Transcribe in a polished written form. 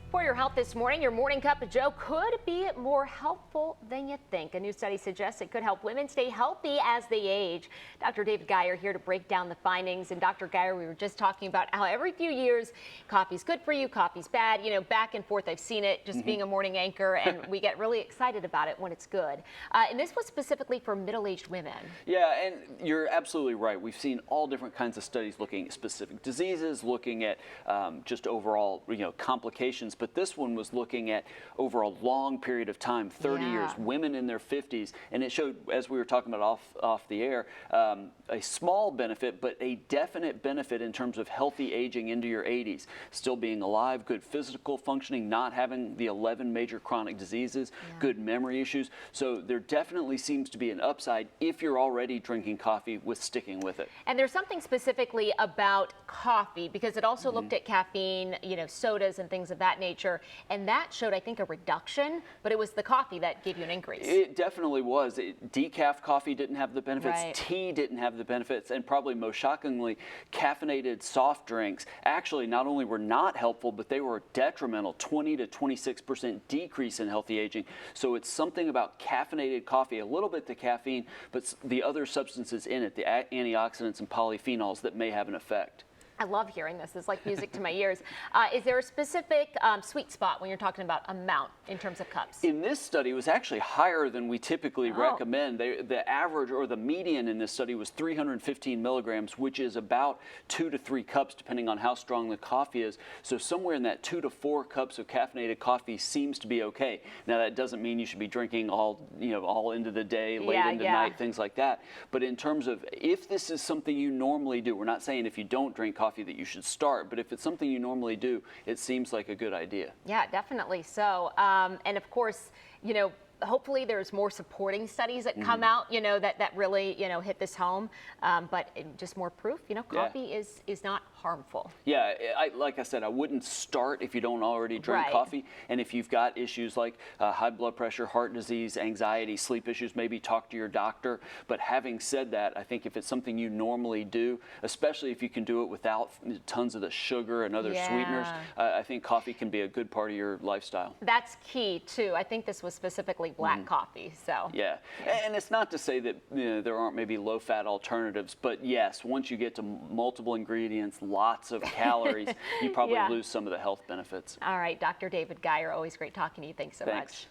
For your health this morning, your morning cup of Joe could be more helpful than you think. A new study suggests it could help women stay healthy as they age. Dr. David Geyer here to break down the findings. And Dr. Geyer, we were just talking about how every few years coffee's good for you, coffee's bad. You know, back and forth, I've seen it just being a morning anchor, and we get really excited about it when it's good. And this was specifically for middle-aged women. Yeah, and you're absolutely right. We've seen all different kinds of studies looking at specific diseases, looking at just overall, complications. But this one was looking at over a long period of time, 30 years, women in their 50s, and it showed, as we were talking about off the air, a small benefit, but a definite benefit in terms of healthy aging into your 80s, still being alive, good physical functioning, not having the 11 major chronic diseases, good memory issues. So there definitely seems to be an upside if you're already drinking coffee with sticking with it. And there's something specifically about coffee, because it also looked at caffeine, sodas and things of that nature, and that showed, I think, a reduction, but it was the coffee that gave you an increase. It definitely was. Decaf coffee didn't have the benefits, Right. Tea didn't have the benefits, and probably most shockingly, caffeinated soft drinks actually not only were not helpful, but they were detrimental, 20 to 26% decrease in healthy aging. So it's something about caffeinated coffee, a little bit the caffeine, but the other substances in it, the antioxidants and polyphenols, that may have an effect. I love hearing this. It's like music to my ears. Is there a specific sweet spot when you're talking about amount in terms of cups? In this study, it was actually higher than we typically recommend. The average or the median in this study was 315 milligrams, which is about 2 to 3 cups, depending on how strong the coffee is. So somewhere in that 2 to 4 cups of caffeinated coffee seems to be okay. Now, that doesn't mean you should be drinking all into the day, late into night, things like that. But in terms of if this is something you normally do, we're not saying if you don't drink coffee that you should start, but if it's something you normally do, it seems like a good idea. Yeah, definitely so. And of course, hopefully there's more supporting studies that come out, that really, hit this home. But just more proof, coffee is not harmful. Yeah, like I said, I wouldn't start if you don't already drink coffee. And if you've got issues like high blood pressure, heart disease, anxiety, sleep issues, maybe talk to your doctor. But having said that, I think if it's something you normally do, especially if you can do it without tons of the sugar and other sweeteners, I think coffee can be a good part of your lifestyle. That's key too. I think this was specifically black coffee. So yeah, and it's not to say that there aren't maybe low-fat alternatives, but yes, once you get to multiple ingredients, lots of calories, you probably lose some of the health benefits. All right, Dr. David Geyer, always great talking to you. Thanks so much.